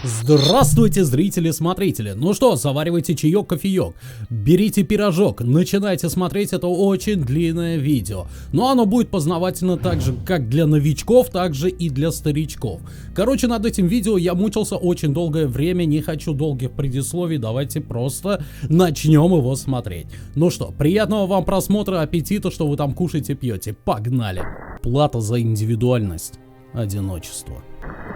Здравствуйте, зрители-смотрители! Ну что, заваривайте чаек, кофеек, берите пирожок, начинайте смотреть это очень длинное видео. Но оно будет познавательно так же, как для новичков, так же и для старичков. Короче, над этим видео я мучился очень долгое время, не хочу долгих предисловий, давайте просто начнем его смотреть. Ну что, приятного вам просмотра, аппетита, что вы там кушаете, пьете. Погнали! Плата за индивидуальность. Одиночество.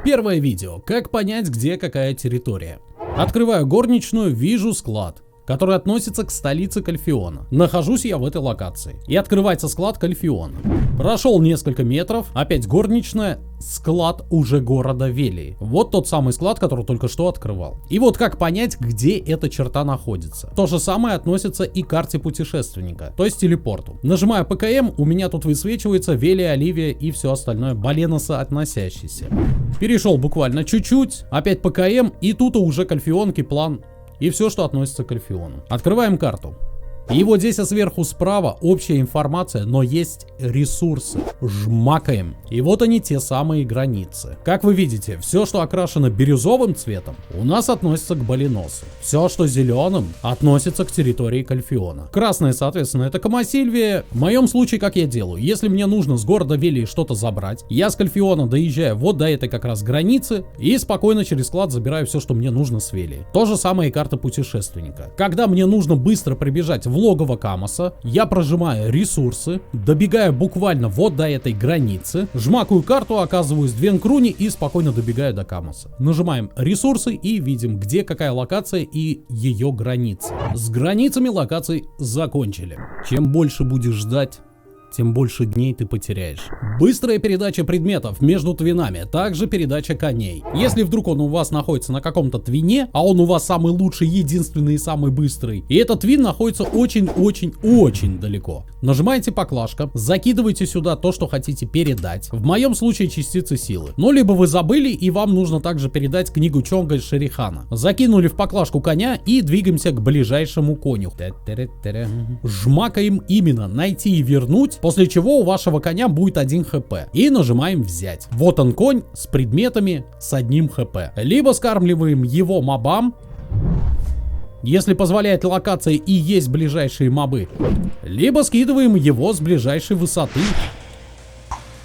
Первое видео. Как понять, где какая территория. Открываю горничную, вижу склад, который относится к столице Кальфиона. Нахожусь я в этой локации. И открывается склад Кальфиона. Прошел несколько метров, опять горничная, склад уже города Велии. Вот тот самый склад, который только что открывал. И вот как понять, где эта черта находится. То же самое относится и к карте путешественника, то есть телепорту. Нажимаю ПКМ, у меня тут высвечивается Велия, Оливия и все остальное баленоса относящееся. Перешел буквально чуть-чуть, опять ПКМ, и тут уже Кальфион, Киплан и все, что относится к Кальфиону. Открываем карту. И вот здесь сверху справа общая информация, но есть ресурсы. Жмакаем. И вот они, те самые границы. Как вы видите, все, что окрашено бирюзовым цветом, у нас относится к Баленосу. Все, что зеленым, относится к территории Кальфиона. Красное, соответственно, это Комосильвия. В моем случае, как я делаю? Если мне нужно с города Велии что-то забрать, я с Кальфиона доезжаю вот до этой как раз границы и спокойно через склад забираю все, что мне нужно с Велии. То же самое и карта путешественника. Когда мне нужно быстро прибежать в логово Камоса, я прожимаю ресурсы, добегаю буквально вот до этой границы, жмакаю карту, оказываюсь в Венкруне и спокойно добегаю до Камоса. Нажимаем ресурсы и видим, где какая локация и ее границы. С границами локаций закончили. Чем больше будешь ждать, тем больше дней ты потеряешь. Быстрая передача предметов между твинами, также передача коней. Если вдруг он у вас находится на каком-то твине, а он у вас самый лучший, единственный и самый быстрый, и этот твин находится очень-очень-очень далеко, нажимаете поклажка, закидываете сюда то, что хотите передать. В моем случае частицы силы. Ну, либо вы забыли, и вам нужно также передать книгу Чонга из Шерихана. Закинули в поклажку коня и двигаемся к ближайшему конюху. Жмакаем именно найти и вернуть, после чего у вашего коня будет 1 хп. И нажимаем взять. Вот он конь с предметами с 1 хп. Либо скармливаем его мобам, если позволяет локация и есть ближайшие мобы. Либо скидываем его с ближайшей высоты.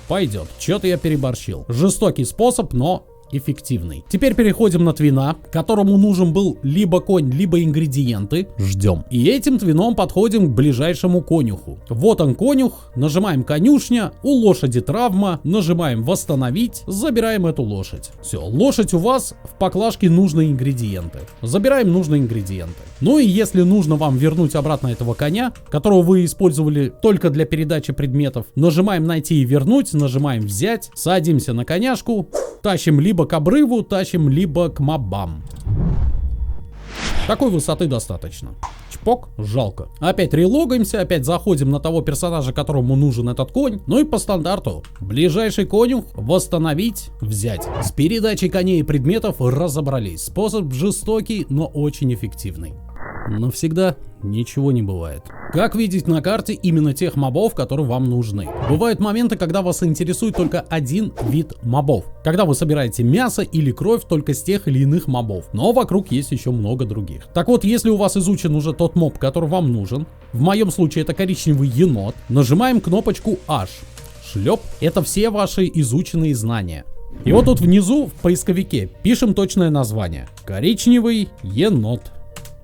Пойдет. Что-то я переборщил. Жестокий способ, но эффективный. Теперь переходим на твина, которому нужен был либо конь, либо ингредиенты. Ждем. И этим твином подходим к ближайшему конюху. Вот он конюх, нажимаем конюшня, у лошади травма, нажимаем восстановить, забираем эту лошадь. Все, лошадь у вас в поклажке нужные ингредиенты. Забираем нужные ингредиенты. Ну и если нужно вам вернуть обратно этого коня, которого вы использовали только для передачи предметов, нажимаем найти и вернуть, нажимаем взять, садимся на коняшку, тащим либо к обрыву, тащим либо к мобам. Такой высоты достаточно. Чпок, жалко. Опять релогаемся, опять заходим на того персонажа, которому нужен этот конь. Ну и по стандарту. Ближайший конюх, восстановить, взять. С передачей коней и предметов разобрались. Способ жестокий, но очень эффективный. Навсегда ничего не бывает. Как видеть на карте именно тех мобов, которые вам нужны? Бывают моменты, когда вас интересует только один вид мобов. Когда вы собираете мясо или кровь только с тех или иных мобов. Но вокруг есть еще много других. Так вот, если у вас изучен уже тот моб, который вам нужен, в моем случае это коричневый енот, нажимаем кнопочку H. Шлеп. Это все ваши изученные знания. И вот тут внизу в поисковике пишем точное название. Коричневый енот.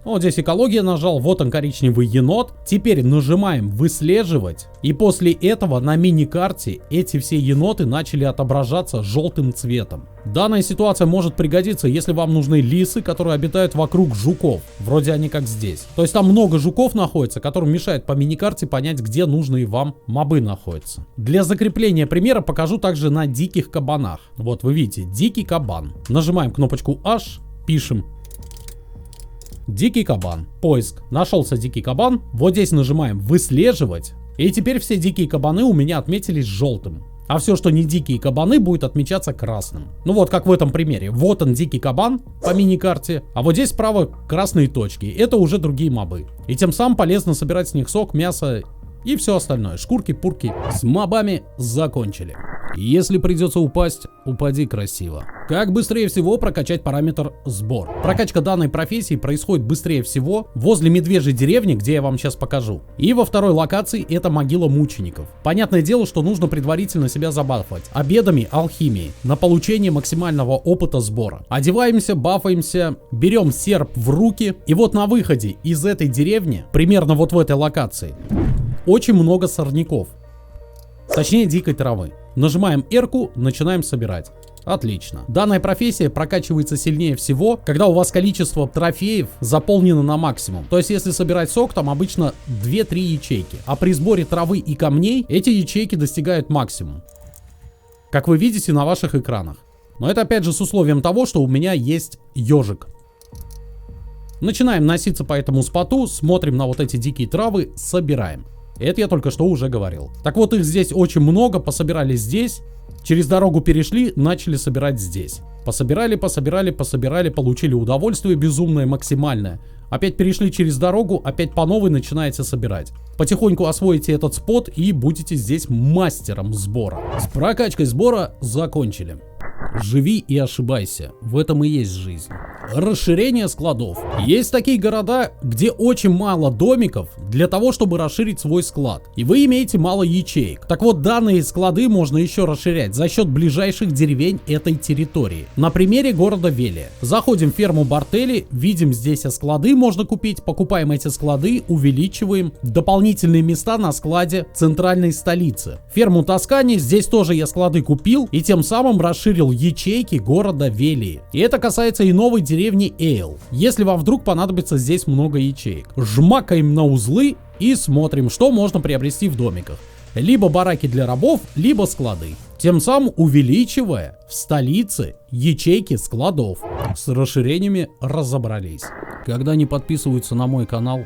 Вот здесь экология нажал, вот он коричневый енот. Теперь нажимаем выслеживать. И после этого на мини-карте эти все еноты начали отображаться желтым цветом. Данная ситуация может пригодиться, если вам нужны лисы, которые обитают вокруг жуков. Вроде они как здесь. То есть там много жуков находится, которым мешает по мини-карте понять, где нужные вам мобы находятся. Для закрепления примера покажу также на диких кабанах. Вот вы видите, дикий кабан. Нажимаем кнопочку H, пишем. Дикий кабан. Поиск. Нашелся дикий кабан. Вот здесь нажимаем выслеживать. И теперь все дикие кабаны у меня отметились желтым. А все, что не дикие кабаны, будет отмечаться красным. Ну вот как в этом примере. Вот он дикий кабан по мини-карте. А вот здесь справа красные точки. Это уже другие мобы. И тем самым полезно собирать с них сок, мясо И все остальное. Шкурки, пурки. С мобами закончили. Если придется упасть, упади красиво. Как быстрее всего прокачать параметр сбор? Прокачка данной профессии происходит быстрее всего возле медвежьей деревни, где я вам сейчас покажу. И во второй локации это могила мучеников. Понятное дело, что нужно предварительно себя забафать обедами алхимии на получение максимального опыта сбора. Одеваемся, бафаемся, берем серп в руки. И вот на выходе из этой деревни, примерно вот в этой локации, очень много сорняков. Точнее, дикой травы. Нажимаем R-ку, начинаем собирать. Отлично. Данная профессия прокачивается сильнее всего, когда у вас количество трофеев заполнено на максимум. То есть, если собирать сок, там обычно 2-3 ячейки. А при сборе травы и камней эти ячейки достигают максимум. Как вы видите на ваших экранах. Но это опять же с условием того, что у меня есть ежик. Начинаем носиться по этому споту, смотрим на вот эти дикие травы, собираем. Это я только что уже говорил. Так вот, их здесь очень много, пособирали здесь. Через дорогу перешли, начали собирать здесь. Пособирали, получили удовольствие безумное, максимальное. Опять перешли через дорогу, опять по новой начинаете собирать. Потихоньку освоите этот спот и будете здесь мастером сбора. С прокачкой сбора закончили. Живи и ошибайся, в этом и есть жизнь. Расширение складов. Есть такие города, где очень мало домиков для того, чтобы расширить свой склад. И вы имеете мало ячеек. Так вот, данные склады можно еще расширять за счет ближайших деревень этой территории. На примере города Велия. Заходим в ферму Бартели, видим здесь склады можно купить, покупаем эти склады, увеличиваем. Дополнительные места на складе центральной столицы. Ферму Тоскани, здесь тоже я склады купил и тем самым расширил ячейки города Велии. И это касается и новой деревни Эйл. Если вам вдруг понадобится здесь много ячеек. Жмакаем на узлы и смотрим, что можно приобрести в домиках. Либо бараки для рабов, либо склады. Тем самым увеличивая в столице ячейки складов. С расширениями разобрались. Когда они подписываются на мой канал,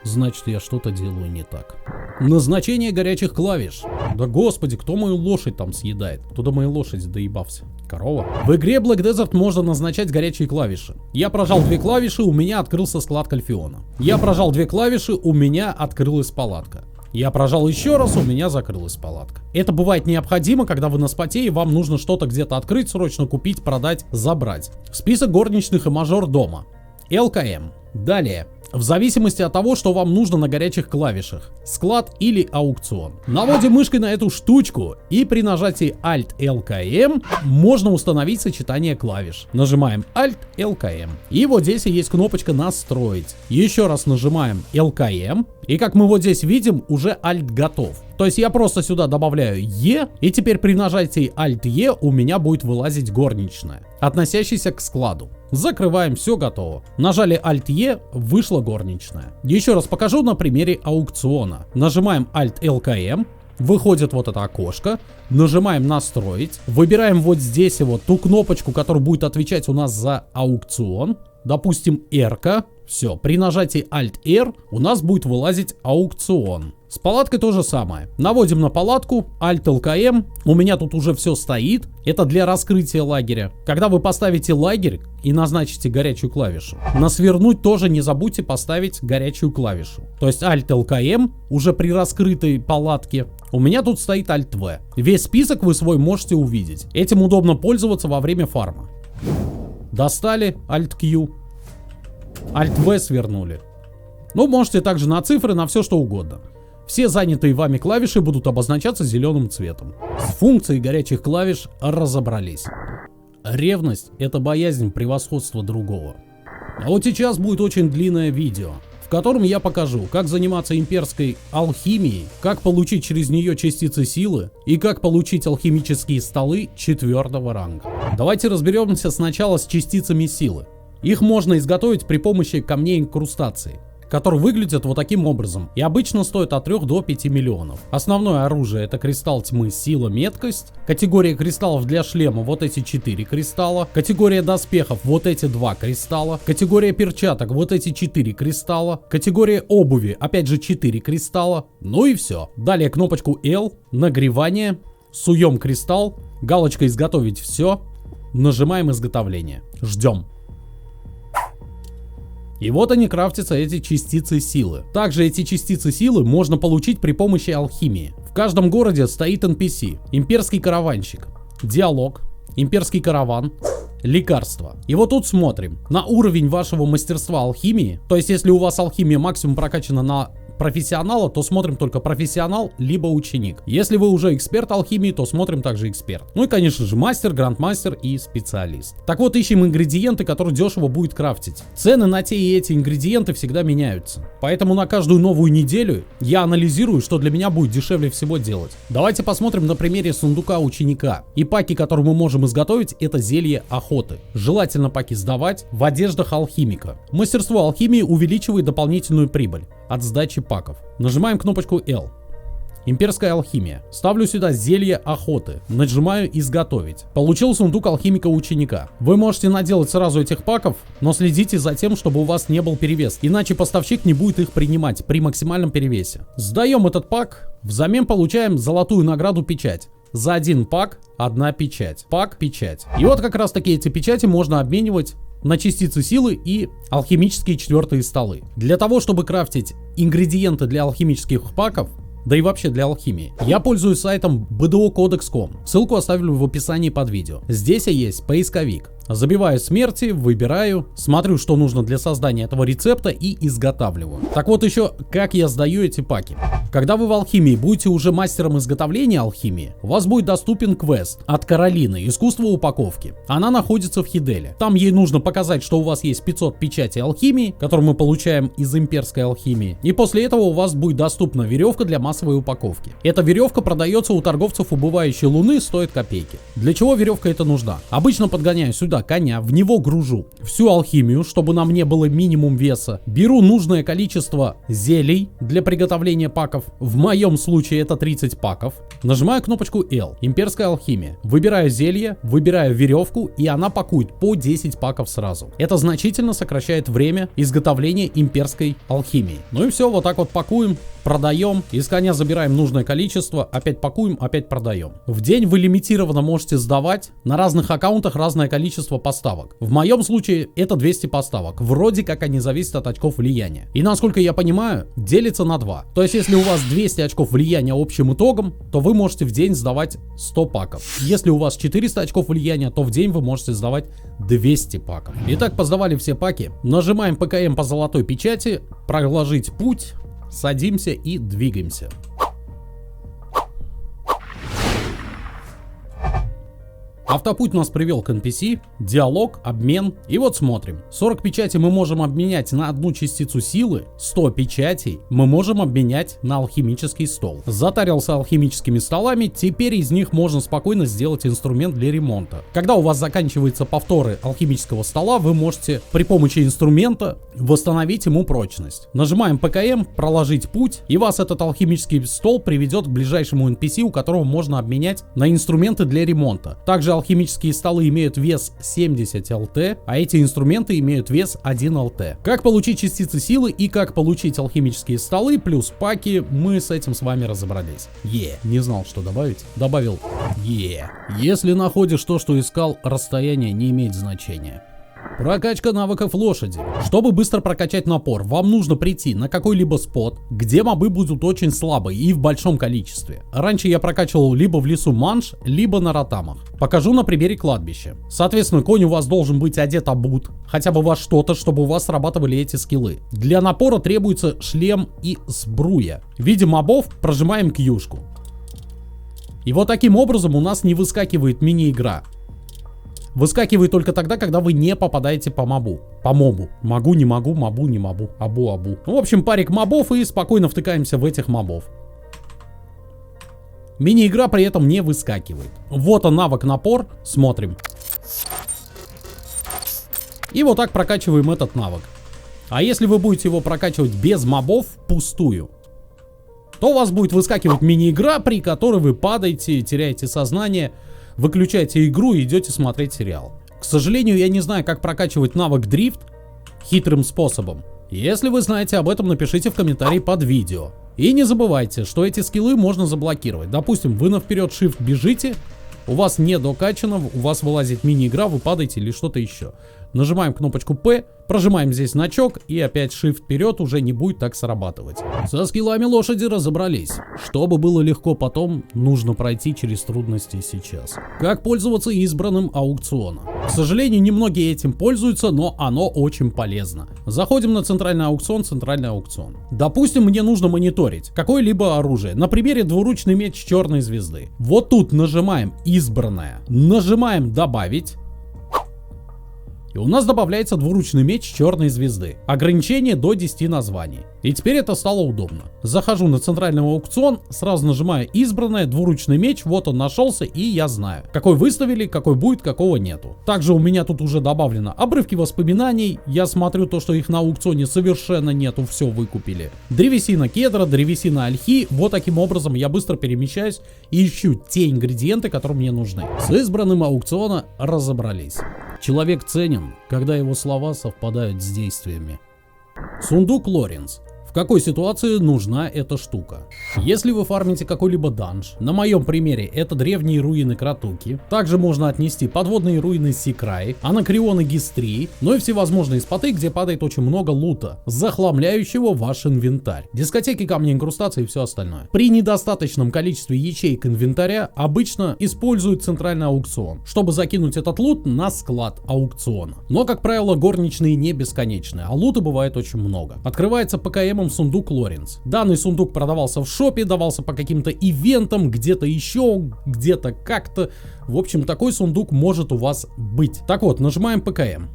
значит, я что-то делаю не так. Назначение горячих клавиш. Да господи, кто мою лошадь там съедает? Кто до моей лошади доебался? Корова? В игре Black Desert можно назначать горячие клавиши. Я прожал 2 клавиши, у меня открылся склад Кальфиона. Я прожал 2 клавиши, у меня открылась палатка. Я прожал еще раз, у меня закрылась палатка. Это бывает необходимо, когда вы на споте и вам нужно что-то где-то открыть, срочно купить, продать, забрать. Список горничных и мажор дома. ЛКМ. Далее. В зависимости от того, что вам нужно на горячих клавишах. Склад или аукцион. Наводим мышкой на эту штучку и при нажатии Alt-LKM можно установить сочетание клавиш. Нажимаем Alt-LKM. И вот здесь есть кнопочка настроить. Еще раз нажимаем LKM. И как мы вот здесь видим, уже Alt готов. То есть я просто сюда добавляю E, и теперь при нажатии Alt-E у меня будет вылазить горничная, относящаяся к складу. Закрываем, все готово. Нажали Alt-E, вышла горничная. Еще раз покажу на примере аукциона. Нажимаем Alt-LKM. Выходит вот это окошко, нажимаем настроить, выбираем вот здесь вот ту кнопочку, которая будет отвечать у нас за аукцион, допустим R-ка, все, при нажатии Alt-R у нас будет вылазить аукцион. С палаткой то же самое, наводим на палатку, Alt-LKM, у меня тут уже все стоит, это для раскрытия лагеря. Когда вы поставите лагерь и назначите горячую клавишу, на свернуть тоже не забудьте поставить горячую клавишу. То есть Alt-LKM уже при раскрытой палатке. У меня тут стоит Alt-V. Весь список вы свой можете увидеть. Этим удобно пользоваться во время фарма. Достали Alt-Q. Alt-V свернули. Ну, можете также на цифры, на все что угодно. Все занятые вами клавиши будут обозначаться зеленым цветом. С функцией горячих клавиш разобрались. Ревность — это боязнь превосходства другого. А вот сейчас будет очень длинное видео, в котором я покажу, как заниматься имперской алхимией, как получить через нее частицы силы и как получить алхимические столы 4-го ранга. Давайте разберемся сначала с частицами силы. Их можно изготовить при помощи камней инкрустации, которые выглядят вот таким образом и обычно стоят от 3 до 5 миллионов. Основное оружие — это кристалл тьмы, сила, меткость. Категория кристаллов для шлема — вот эти 4 кристалла. Категория доспехов — вот эти 2 кристалла. Категория перчаток — вот эти 4 кристалла. Категория обуви — опять же 4 кристалла. Ну и все. Далее кнопочку L, нагревание, суем кристалл, галочка изготовить все, нажимаем изготовление. Ждем. И вот они крафтятся, эти частицы силы. Также эти частицы силы можно получить при помощи алхимии. В каждом городе стоит NPC, имперский караванщик, диалог, имперский караван, лекарства. И вот тут смотрим на уровень вашего мастерства алхимии. То есть если у вас алхимия максимум прокачана на профессионала, то смотрим только профессионал, либо ученик. Если вы уже эксперт алхимии, то смотрим также эксперт. Ну и конечно же мастер, грандмастер и специалист. Так вот, ищем ингредиенты, которые дешево будет крафтить. Цены на те и эти ингредиенты всегда меняются. Поэтому на каждую новую неделю я анализирую, что для меня будет дешевле всего делать. Давайте посмотрим на примере сундука ученика. И паки, которые мы можем изготовить, это зелье охоты. Желательно паки сдавать в одеждах алхимика. Мастерство алхимии увеличивает дополнительную прибыль от сдачи паков. Нажимаем кнопочку L. Имперская алхимия. Ставлю сюда зелье охоты. Нажимаю изготовить. Получил сундук алхимика ученика. Вы можете наделать сразу этих паков, но следите за тем, чтобы у вас не был перевес. Иначе поставщик не будет их принимать при максимальном перевесе. Сдаем этот пак. Взамен получаем золотую награду печать. За один пак одна печать. Пак, печать. И вот как раз таки эти печати можно обменивать на частицы силы и алхимические четвертые столы. Для того, чтобы крафтить ингредиенты для алхимических паков, да и вообще для алхимии, я пользуюсь сайтом bdocodex.com. Ссылку оставлю в описании под видео. Здесь есть поисковик. Забиваю смерти, выбираю, смотрю, что нужно для создания этого рецепта и изготавливаю. Так вот еще, как я сдаю эти паки. Когда вы в алхимии будете уже мастером изготовления алхимии, у вас будет доступен квест от Каролины «Искусство упаковки». Она находится в Хиделе. Там ей нужно показать, что у вас есть 500 печатей алхимии, которые мы получаем из имперской алхимии. И после этого у вас будет доступна веревка для массовой упаковки. Эта веревка продается у торговцев убывающей луны, стоит копейки. Для чего веревка эта нужна? Обычно подгоняю сюда коня, в него гружу всю алхимию, чтобы на мне было минимум веса. Беру нужное количество зелий для приготовления паков. В моем случае это 30 паков. Нажимаю кнопочку L. Имперская алхимия. Выбираю зелье, выбираю веревку, и она пакует по 10 паков сразу. Это значительно сокращает время изготовления имперской алхимии. Ну и все, вот так вот пакуем, продаем. Из коня забираем нужное количество, опять пакуем, опять продаем. В день вы лимитированно можете сдавать на разных аккаунтах разное количество поставок. В моем случае это 200 поставок. Вроде как они зависят от очков влияния. И насколько я понимаю, делится на 2. То есть если у вас 200 очков влияния общим итогом, то вы можете в день сдавать 100 паков. Если у вас 400 очков влияния, то в день вы можете сдавать 200 паков. Итак, поздавали все паки. Нажимаем ПКМ по золотой печати, проложить путь, садимся и двигаемся. Автопуть нас привел к NPC, диалог, обмен. И вот смотрим. 40 печатей мы можем обменять на одну частицу силы, 100 печатей мы можем обменять на алхимический стол. Затарился алхимическими столами, теперь из них можно спокойно сделать инструмент для ремонта. Когда у вас заканчиваются повторы алхимического стола, вы можете при помощи инструмента восстановить ему прочность. Нажимаем ПКМ, проложить путь, и вас этот алхимический стол приведет к ближайшему NPC, у которого можно обменять на инструменты для ремонта. Также алхимические столы имеют вес 70 ЛТ, а эти инструменты имеют вес 1 ЛТ. Как получить частицы силы и как получить алхимические столы плюс паки, мы с этим с вами разобрались. Не знал, что добавить. Добавил Если находишь то, что искал, расстояние не имеет значения. Прокачка навыков лошади. Чтобы быстро прокачать напор, вам нужно прийти на какой-либо спот, где мобы будут очень слабые и в большом количестве. Раньше я прокачивал либо в лесу Манш, либо на Ротамах. Покажу на примере кладбища. Соответственно, конь у вас должен быть одет обут, хотя бы во что-то, чтобы у вас срабатывали эти скиллы. Для напора требуется шлем и сбруя. Видим мобов, прожимаем Q-шку. И вот таким образом у нас не выскакивает мини-игра. Выскакивает только тогда, когда вы не попадаете по мобу. По мобу. Могу, не могу, мобу, не мобу. Абу. Ну, в общем, парик мобов и спокойно втыкаемся в этих мобов. Мини-игра при этом не выскакивает. Вот он, навык напор. Смотрим. И вот так прокачиваем этот навык. А если вы будете его прокачивать без мобов, впустую, то у вас будет выскакивать мини-игра, при которой вы падаете, теряете сознание, выключаете игру и идете смотреть сериал. К сожалению, я не знаю, как прокачивать навык дрифт хитрым способом. Если вы знаете об этом, напишите в комментарии под видео. И не забывайте, что эти скиллы можно заблокировать. Допустим, вы на вперед shift бежите, у вас не докачано, у вас вылазит мини-игра, вы падаете или что-то еще. Нажимаем кнопочку P, прожимаем здесь значок и опять Shift вперед уже не будет так срабатывать. Со скиллами лошади разобрались. Чтобы было легко потом, нужно пройти через трудности сейчас. Как пользоваться избранным аукциона? К сожалению, немногие этим пользуются, но оно очень полезно. Заходим на центральный аукцион. Допустим, мне нужно мониторить какое-либо оружие. На примере двуручный меч черной звезды. Вот тут нажимаем избранное, нажимаем добавить. И у нас добавляется двуручный меч черной звезды. Ограничение до 10 названий. И теперь это стало удобно. Захожу на центральный аукцион, сразу нажимаю избранное, двуручный меч, вот он нашелся, и я знаю, какой выставили, какой будет, какого нету. Также у меня тут уже добавлено обрывки воспоминаний. Я смотрю то, что их на аукционе совершенно нету, все выкупили. Древесина кедра, древесина ольхи. Вот таким образом я быстро перемещаюсь и ищу те ингредиенты, которые мне нужны. С избранным аукциона разобрались. Человек ценен, когда его слова совпадают с действиями. Сундук Лоренс. В какой ситуации нужна эта штука? Если вы фармите какой-либо данж, на моем примере это древние руины Кратуки, также можно отнести подводные руины Секрай, Анакреоны Гистрии, но и всевозможные споты, где падает очень много лута, захламляющего ваш инвентарь, дискотеки, камни инкрустации и все остальное. При недостаточном количестве ячеек инвентаря обычно используют центральный аукцион, чтобы закинуть этот лут на склад аукциона. Но, как правило, горничные не бесконечные, а лута бывает очень много. Открывается ПКМ сундук Лоренс. Данный сундук продавался в шопе, давался по каким-то ивентам, где-то еще, где-то как-то. В общем, такой сундук может у вас быть. Так вот, нажимаем ПКМ.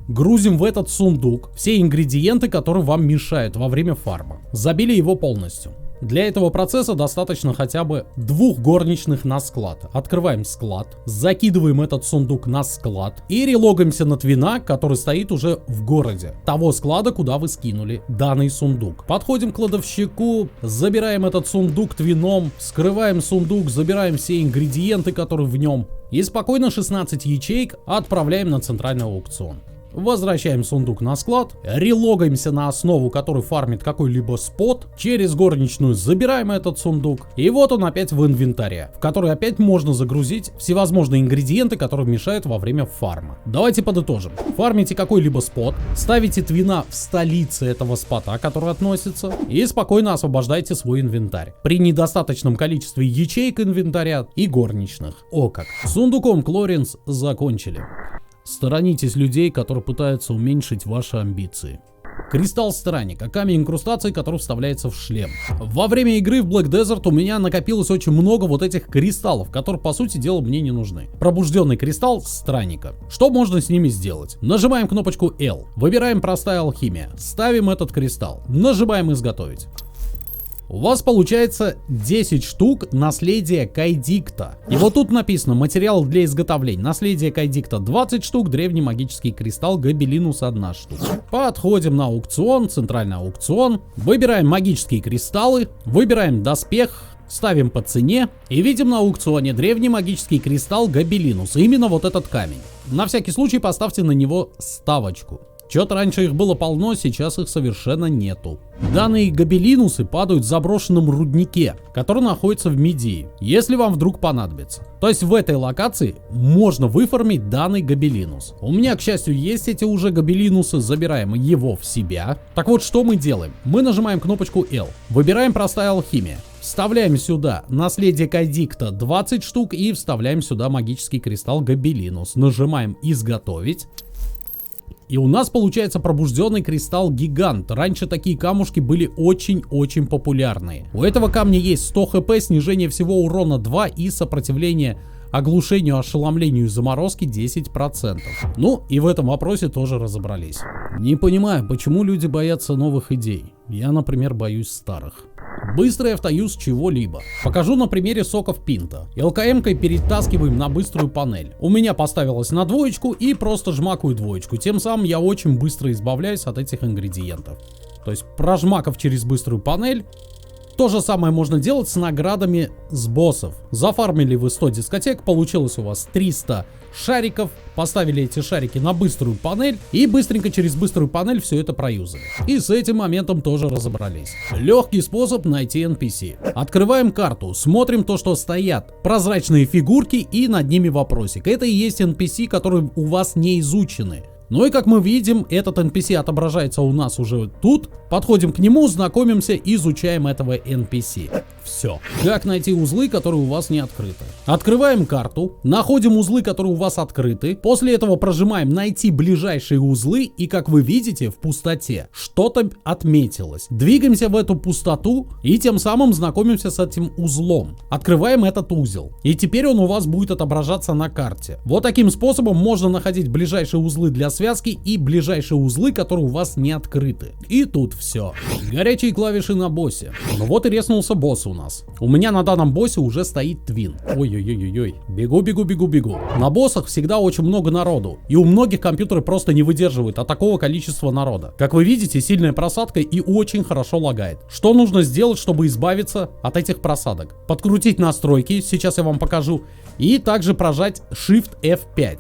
Грузим в этот сундук все ингредиенты, которые вам мешают во время фарма. Забили его полностью. Для этого процесса достаточно хотя бы 2 горничных на склад. Открываем склад, закидываем этот сундук на склад и релогаемся на твина, который стоит уже в городе. Того склада, куда вы скинули данный сундук. Подходим к кладовщику, забираем этот сундук твином, скрываем сундук, забираем все ингредиенты, которые в нем. И спокойно 16 ячеек отправляем на центральный аукцион. Возвращаем сундук на склад, релогаемся на основу, который фармит какой-либо спот, через горничную забираем этот сундук, и вот он опять в инвентаре, в который опять можно загрузить всевозможные ингредиенты, которые мешают во время фарма. Давайте подытожим. Фармите какой-либо спот, ставите твина в столице этого спота, который относится, и спокойно освобождайте свой инвентарь. При недостаточном количестве ячеек инвентаря и горничных. О как. С сундуком Лоренс закончили. Сторонитесь людей, которые пытаются уменьшить ваши амбиции. Кристалл странника, камень инкрустации, который вставляется в шлем. Во время игры в Black Desert у меня накопилось очень много вот этих кристаллов, которые по сути дела мне не нужны. Пробужденный кристалл странника. Что можно с ними сделать? Нажимаем кнопочку L, выбираем простая алхимия, ставим этот кристалл, нажимаем изготовить. У вас получается 10 штук наследия Кайдикта. И вот тут написано: материал для изготовления. Наследие Кайдикта 20 штук, древний магический кристалл Гобелинус 1 штука. Подходим на аукцион, центральный аукцион, выбираем магические кристаллы, выбираем доспех, ставим по цене и видим на аукционе древний магический кристалл Гобелинус. Именно вот этот камень. На всякий случай поставьте на него ставочку. Что-то раньше их было полно, сейчас их совершенно нету. Данные гобелинусы падают в заброшенном руднике, который находится в Медии, если вам вдруг понадобится. То есть в этой локации можно выфармить данный гобелинус. У меня, к счастью, есть эти уже гобелинусы, забираем его в себя. Так вот, что мы делаем? Мы нажимаем кнопочку L, выбираем простая алхимия. Вставляем сюда наследие Кайдикта 20 штук и вставляем сюда магический кристалл Гобелинус. Нажимаем изготовить. И у нас получается пробужденный кристалл Гигант. Раньше такие камушки были очень-очень популярные. У этого камня есть 100 хп, снижение всего урона 2 и сопротивление оглушению, ошеломлению и заморозке 10%. Ну и в этом вопросе тоже разобрались. Не понимаю, почему люди боятся новых идей. Я, например, боюсь старых. Быстрый автоюз чего-либо. Покажу на примере соков Пинта. ЛКМ-кой перетаскиваем на быструю панель. У меня поставилось на двоечку и просто жмакаю двоечку. Тем самым я очень быстро избавляюсь от этих ингредиентов. То есть прожмакав через быструю панель, То же самое можно делать с наградами с боссов. Зафармили вы 100 дискотек, получилось у вас 300 шариков, поставили эти шарики на быструю панель и быстренько через быструю панель все это проюзали. И с этим моментом тоже разобрались. Легкий способ найти NPC. Открываем карту, смотрим то, что стоят прозрачные фигурки и над ними вопросик. Это и есть NPC, которые у вас не изучены. Ну и как мы видим, этот NPC отображается у нас уже тут. Подходим к нему, знакомимся, изучаем этого NPC. Все. Как найти узлы, которые у вас не открыты? Открываем карту, находим узлы, которые у вас открыты. После этого прожимаем найти ближайшие узлы, и как вы видите, в пустоте что-то отметилось. Двигаемся в эту пустоту и тем самым знакомимся с этим узлом. Открываем этот узел. И теперь он у вас будет отображаться на карте. Вот таким способом можно находить ближайшие узлы для связки и ближайшие узлы, которые у вас не открыты. И тут все. Горячие клавиши на боссе. Ну вот и резнулся босс у нас. У меня на данном боссе уже стоит твин. Ой-ой-ой-ой. Бегу. На боссах всегда очень много народу. И у многих компьютеры просто не выдерживают от такого количества народа. Как вы видите, сильная просадка и очень хорошо лагает. Что нужно сделать, чтобы избавиться от этих просадок? Подкрутить настройки, сейчас я вам покажу. И также прожать Shift F5.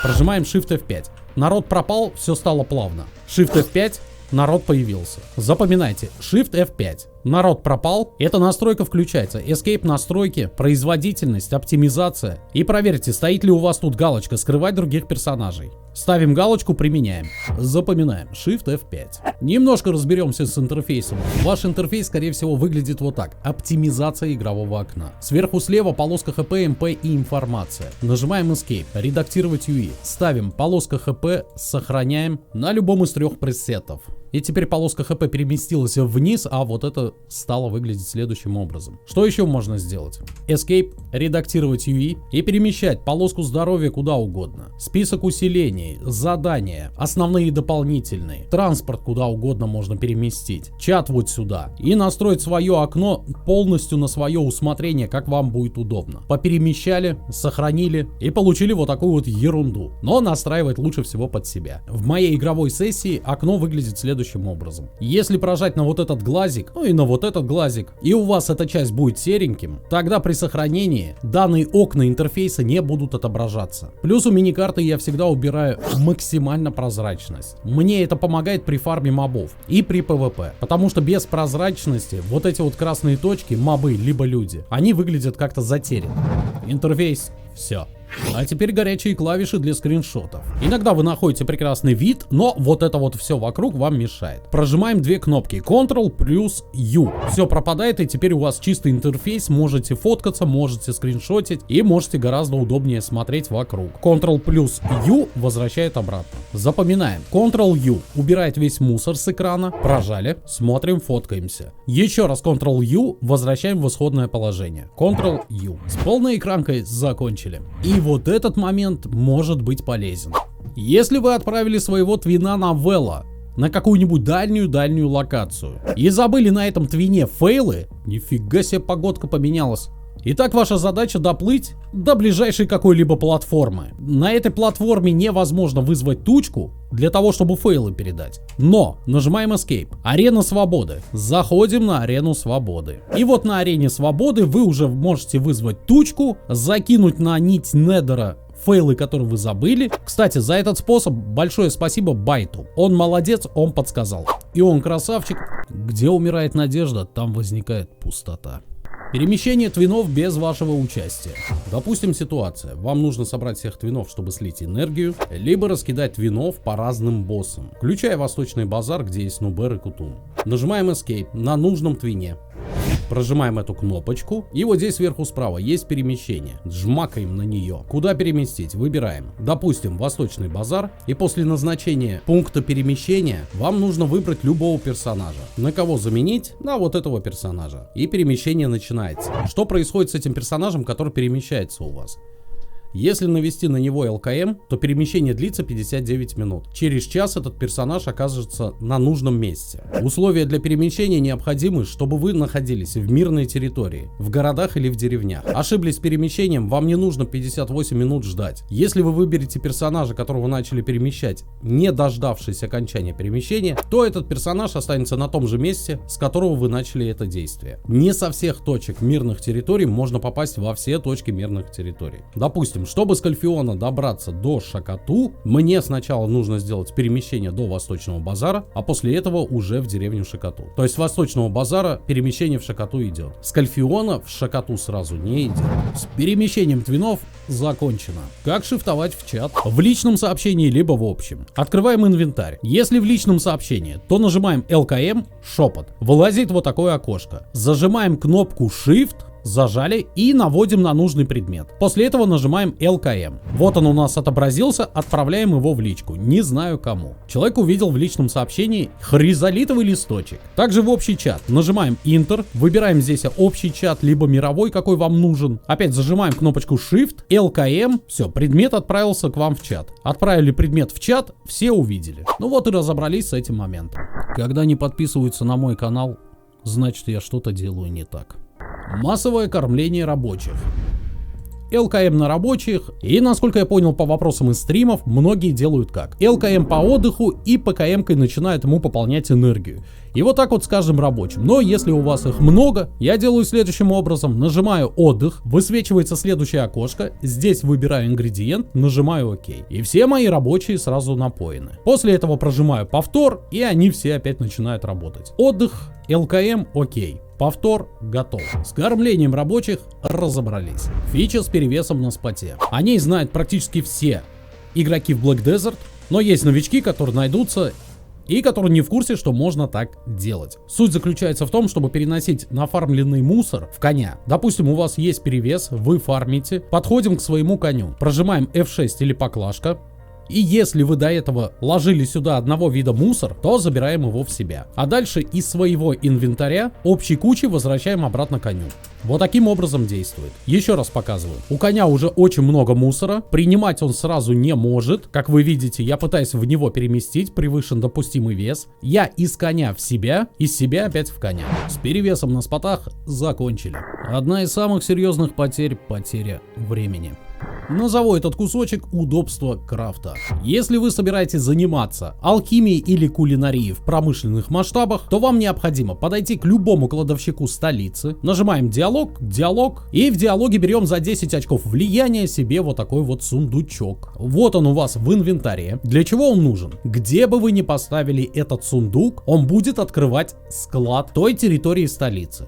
Прожимаем Shift F5. Народ пропал, все стало плавно. Shift F5. Народ появился. Запоминайте, Shift F5. Народ пропал, эта настройка включается. Escape настройки, производительность, оптимизация. И проверьте, стоит ли у вас тут галочка «Скрывать других персонажей». Ставим галочку, применяем. Запоминаем, Shift F5. Немножко разберемся с интерфейсом. Ваш интерфейс, скорее всего, выглядит вот так. Оптимизация игрового окна. Сверху слева полоска HP, MP и информация. Нажимаем Escape, редактировать UI. Ставим полоска HP, сохраняем на любом из 3 пресетов. И теперь полоска HP переместилась вниз, а вот это стало выглядеть следующим образом. Что еще можно сделать? Escape, редактировать UI и перемещать полоску здоровья куда угодно. Список усилений, задания, основные и дополнительные. Транспорт куда угодно можно переместить. Чат вот сюда. И настроить свое окно полностью на свое усмотрение, как вам будет удобно. Поперемещали, сохранили и получили вот такую вот ерунду. Но настраивать лучше всего под себя. В моей игровой сессии окно выглядит следующим образом. Если прожать на вот этот глазик, ну и на вот этот глазик, и у вас эта часть будет сереньким, тогда при сохранении данные окна интерфейса не будут отображаться. Плюс у миникарты я всегда убираю максимально прозрачность. Мне это помогает при фарме мобов и при PvP, потому что без прозрачности вот эти вот красные точки, мобы либо люди, они выглядят как-то затерянно. Интерфейс, все. А теперь горячие клавиши для скриншотов. Иногда вы находите прекрасный вид, но вот это вот все вокруг вам мешает. Прожимаем 2 кнопки Ctrl плюс U. Все пропадает, и теперь у вас чистый интерфейс. Можете фоткаться, можете скриншотить и можете гораздо удобнее смотреть вокруг. Ctrl плюс U возвращает обратно. Запоминаем. Ctrl U убирает весь мусор с экрана. Прожали, смотрим, фоткаемся. Еще раз Ctrl U возвращаем в исходное положение. Ctrl U. С полной экранкой закончили. И вот этот момент может быть полезен. Если вы отправили своего твина на Вела, на какую-нибудь дальнюю локацию, и забыли на этом твине фейлы, нифига себе погодка поменялась. Итак, ваша задача доплыть до ближайшей какой-либо платформы. На этой платформе невозможно вызвать тучку для того, чтобы фейлы передать. Но нажимаем Escape. Арена свободы. Заходим на арену свободы. И вот на арене свободы вы уже можете вызвать тучку, закинуть на нить Недера фейлы, которые вы забыли. Кстати, за этот способ большое спасибо Байту. Он молодец, он подсказал. И он красавчик. Где умирает надежда, там возникает пустота. Перемещение твинов без вашего участия. Допустим, ситуация. Вам нужно собрать всех твинов, чтобы слить энергию, либо раскидать твинов по разным боссам, включая Восточный базар, где есть Нубер и Кутум. Нажимаем Escape на нужном твине. Прожимаем эту кнопочку, и вот здесь сверху справа есть перемещение. Жмакаем на нее. Куда переместить? Выбираем. Допустим, Восточный базар, и после назначения пункта перемещения вам нужно выбрать любого персонажа. На кого заменить? На вот этого персонажа. И перемещение начинается. Что происходит с этим персонажем, который перемещается у вас? Если навести на него ЛКМ, то перемещение длится 59 минут. Через час этот персонаж окажется на нужном месте. Условия для перемещения необходимы, чтобы вы находились в мирной территории, в городах или в деревнях. Ошиблись с перемещением, вам не нужно 58 минут ждать. Если вы выберете персонажа, которого начали перемещать, не дождавшись окончания перемещения, то этот персонаж останется на том же месте, с которого вы начали это действие. Не со всех точек мирных территорий можно попасть во все точки мирных территорий. Допустим, чтобы с Кальфиона добраться до Шакату, мне сначала нужно сделать перемещение до Восточного базара, а после этого уже в деревню Шакату. То есть с Восточного базара перемещение в Шакату идет. С Кальфиона в Шакату сразу не идет. С перемещением твинов закончено. Как шифтовать в чат? В личном сообщении либо в общем. Открываем инвентарь. Если в личном сообщении, то нажимаем ЛКМ, шепот. Вылазит вот такое окошко. Зажимаем кнопку Shift, зажали и наводим на нужный предмет. После этого нажимаем ЛКМ. Вот он у нас отобразился, отправляем его в личку. Не знаю кому. Человек увидел в личном сообщении хризолитовый листочек. Также в общий чат. Нажимаем Enter, выбираем здесь общий чат, либо мировой, какой вам нужен. Опять зажимаем кнопочку Shift, ЛКМ. Все, предмет отправился к вам в чат. Отправили предмет в чат, все увидели. Ну вот и разобрались с этим моментом. Когда не подписываются на мой канал, значит я что-то делаю не так. Массовое кормление рабочих. ЛКМ на рабочих, и насколько я понял по вопросам из стримов, многие делают как? ЛКМ по отдыху и ПКМ-кой начинает ему пополнять энергию. И вот так вот с каждым рабочим. Но если у вас их много, я делаю следующим образом. Нажимаю отдых, высвечивается следующее окошко, здесь выбираю ингредиент, нажимаю ОК. И все мои рабочие сразу напоены. После этого прожимаю повтор, и они все опять начинают работать. Отдых, ЛКМ, ОК. Повтор готов. С кормлением рабочих разобрались. Фича с перевесом на споте. О ней знают практически все игроки в Black Desert, но есть новички, которые найдутся и которые не в курсе, что можно так делать. Суть заключается в том, чтобы переносить нафармленный мусор в коня. Допустим, у вас есть перевес, вы фармите, подходим к своему коню, прожимаем F6 или поклажка. И если вы до этого ложили сюда одного вида мусор, то забираем его в себя. А дальше из своего инвентаря общей кучи возвращаем обратно коню. Вот таким образом действует. Еще раз показываю. У коня уже очень много мусора. Принимать он сразу не может. Как вы видите, я пытаюсь в него переместить. Превышен допустимый вес. Я из коня в себя, из себя опять в коня. С перевесом на спотах закончили. Одна из самых серьезных потерь — потеря времени. Назову этот кусочек удобство крафта. Если вы собираетесь заниматься алхимией или кулинарией в промышленных масштабах, то вам необходимо подойти к любому кладовщику столицы, нажимаем диалог, и в диалоге берем за 10 очков влияния себе вот такой вот сундучок. Вот он у вас в инвентаре. Для чего он нужен? Где бы вы ни поставили этот сундук, он будет открывать склад той территории столицы.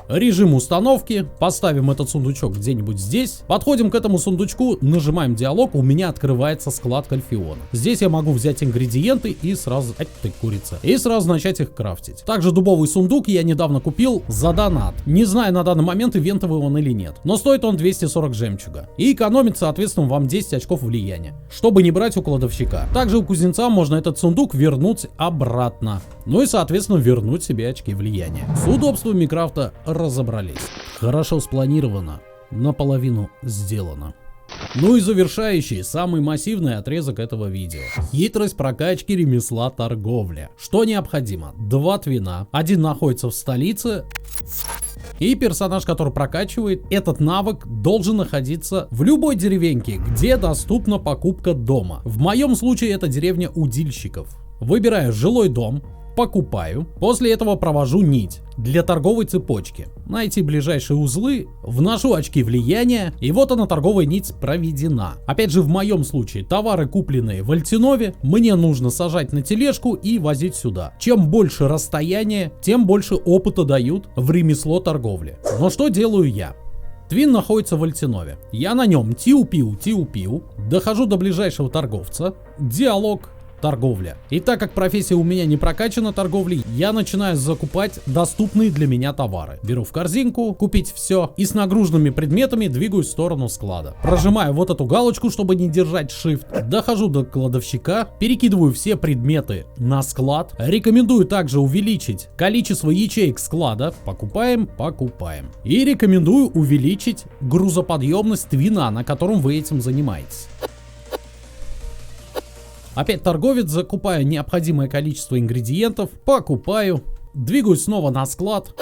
Режим установки, поставим этот сундучок где-нибудь здесь, подходим к этому сундучку, нажимаем диалог, у меня открывается склад Кальфиона. Здесь я могу взять ингредиенты и сразу, и сразу начать их крафтить. Также дубовый сундук я недавно купил за донат. Не знаю на данный момент, ивентовый он или нет, но стоит он 240 жемчуга. И экономит, соответственно, вам 10 очков влияния, чтобы не брать у кладовщика. Также у кузнеца можно этот сундук вернуть обратно. Ну и, соответственно, вернуть себе очки влияния. С удобствами крафта разобрались. Хорошо спланировано, наполовину сделано. Ну и завершающий, самый массивный отрезок этого видео. Хитрость прокачки ремесла торговля. Что необходимо? 2 твина. Один находится в столице. И персонаж, который прокачивает этот навык, должен находиться в любой деревеньке, где доступна покупка дома. В моем случае это деревня удильщиков. Выбираю жилой дом. Покупаю. После этого провожу нить для торговой цепочки. Найти ближайшие узлы, вношу очки влияния, и вот она, торговая нить, проведена. Опять же, в моем случае товары, купленные в Альтинове, мне нужно сажать на тележку и возить сюда. Чем больше расстояние, тем больше опыта дают в ремесло торговли. Но что делаю я? Твин находится в Альтинове. Я на нем тиу-пиу, дохожу до ближайшего торговца, диалог, торговля. И так как профессия у меня не прокачана торговлей, я начинаю закупать доступные для меня товары. Беру в корзинку, купить все, и с нагруженными предметами двигаюсь в сторону склада. Прожимаю вот эту галочку, чтобы не держать Shift, дохожу до кладовщика, перекидываю все предметы на склад. Рекомендую также увеличить количество ячеек склада. Покупаем. И рекомендую увеличить грузоподъемность твина, на котором вы этим занимаетесь. Опять торговец, закупаю необходимое количество ингредиентов, покупаю, двигаюсь снова на склад,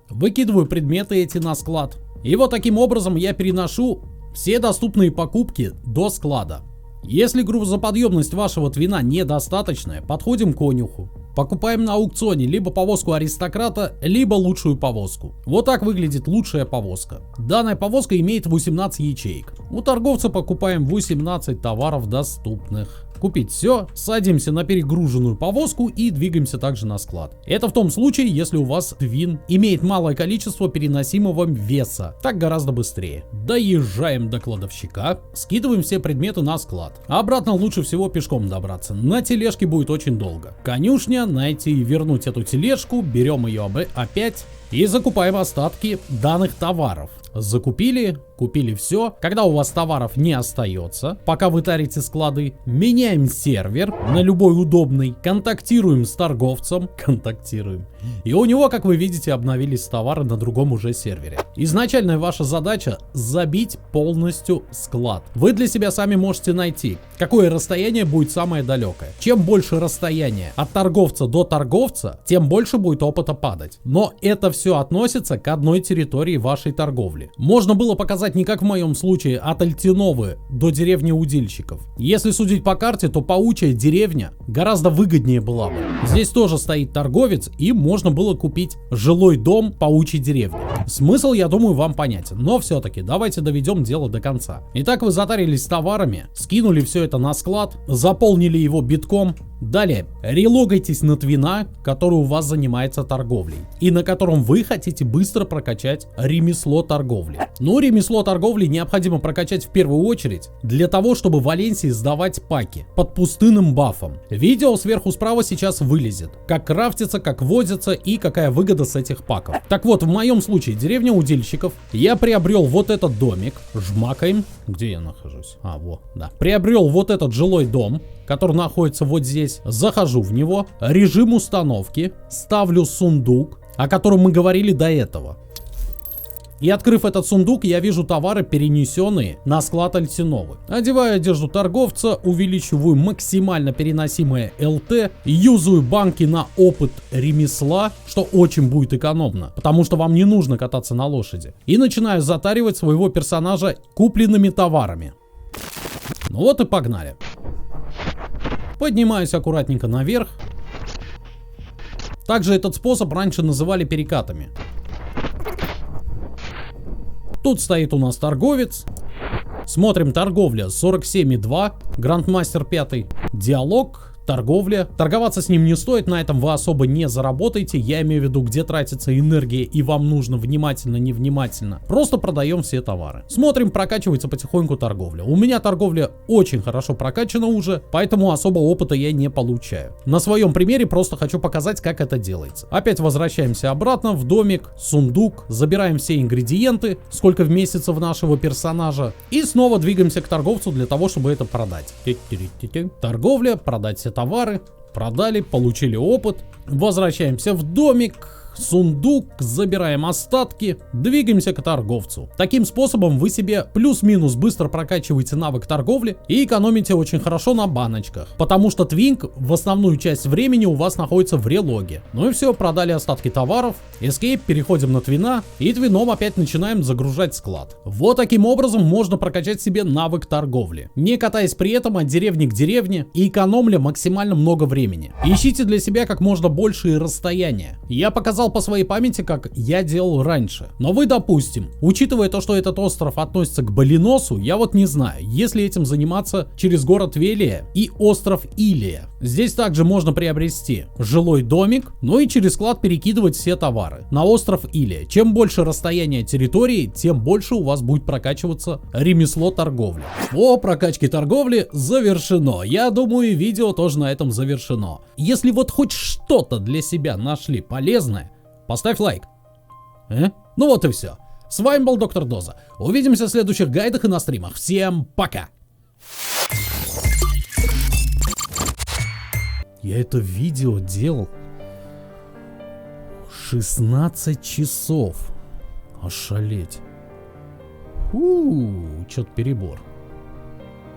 выкидываю предметы эти на склад. И вот таким образом я переношу все доступные покупки до склада. Если грузоподъемность вашего твина недостаточная, подходим к конюху. Покупаем на аукционе либо повозку аристократа, либо лучшую повозку. Вот так выглядит лучшая повозка. Данная повозка имеет 18 ячеек. У торговца покупаем 18 товаров доступных. Купить все, садимся на перегруженную повозку и двигаемся также на склад. Это в том случае, если у вас твин имеет малое количество переносимого веса. Так гораздо быстрее. Доезжаем до кладовщика, скидываем все предметы на склад. Обратно лучше всего пешком добраться. На тележке будет очень долго. Конюшня, найти и вернуть эту тележку, берем ее опять и закупаем остатки данных товаров. Закупили, купили все. Когда у вас товаров не остается, пока вы тарите склады, меняем сервер на любой удобный, контактируем с торговцем, и у него, как вы видите, обновились товары на другом уже сервере. Изначальная ваша задача забить полностью склад. Вы для себя сами можете найти, какое расстояние будет самое далекое. Чем больше расстояние от торговца до торговца, тем больше будет опыта падать. Но это все относится к одной территории вашей торговли. Можно было показать не как в моем случае от Альтиновы до деревни удильщиков. Если судить по карте, то паучья деревня гораздо выгоднее была бы. Здесь тоже стоит торговец, и можно было купить жилой дом паучьей деревни. Смысл, я думаю, вам понятен, но все-таки давайте доведем дело до конца. Итак, вы затарились товарами, скинули все это на склад, заполнили его битком. Далее, релогайтесь на твина, который у вас занимается торговлей, и на котором вы хотите быстро прокачать ремесло торговли. Но ремесло торговли необходимо прокачать в первую очередь для того, чтобы в Валенсии сдавать паки под пустынным бафом. Видео сверху справа сейчас вылезет, как крафтится, как водится и какая выгода с этих паков. Так вот, в моем случае, деревня удильщиков, я приобрел вот этот домик, жмакаем, где я нахожусь? Приобрел вот этот жилой дом, который находится вот здесь. Захожу в него, режим установки, ставлю сундук, о котором мы говорили до этого. И открыв этот сундук, я вижу товары, перенесенные на склад Альтиновы. Одеваю одежду торговца, увеличиваю максимально переносимое ЛТ, юзаю банки на опыт ремесла, что очень будет экономно, потому что вам не нужно кататься на лошади. И начинаю затаривать своего персонажа купленными товарами. Ну вот и погнали. Поднимаюсь аккуратненько наверх. Также этот способ раньше называли перекатами. Тут стоит у нас торговец. Смотрим, торговля 47,2, Грандмастер 5, диалог, торговля. Торговаться с ним не стоит, на этом вы особо не заработаете. Я имею в виду, где тратится энергия и вам нужно внимательно. Просто продаем все товары. Смотрим, прокачивается потихоньку торговля. У меня торговля очень хорошо прокачана уже, поэтому особо опыта я не получаю. На своем примере просто хочу показать, как это делается. Опять возвращаемся обратно в домик, сундук, забираем все ингредиенты, сколько в месяцев нашего персонажа, и снова двигаемся к торговцу для того, чтобы это продать. Торговля, продать все товары, продали, получили опыт, возвращаемся в домик, сундук, забираем остатки, двигаемся к торговцу. Таким способом вы себе плюс-минус быстро прокачиваете навык торговли и экономите очень хорошо на баночках, потому что твинк в основную часть времени у вас находится в релоге. Ну и все, продали остатки товаров, escape, переходим на твина и твином опять начинаем загружать склад. Вот таким образом можно прокачать себе навык торговли, не катаясь при этом от деревни к деревне и экономля максимально много времени. Ищите для себя как можно большие расстояния. Я показал рассказал по своей памяти, как я делал раньше. Но вы, допустим, учитывая то, что этот остров относится к Балиносу, я вот не знаю, если этим заниматься через город Велия и остров Илия. Здесь также можно приобрести жилой домик, ну и через склад перекидывать все товары на остров Илия. Чем больше расстояние территории, тем больше у вас будет прокачиваться ремесло торговли. По прокачке торговли завершено. Я думаю, видео тоже на этом завершено. Если вот хоть что-то для себя нашли полезное, поставь лайк. Ну вот и все. С вами был Доктор Доза. Увидимся в следующих гайдах и на стримах. Всем пока! Я это видео делал 16 часов. Ошалеть. Чё-то перебор.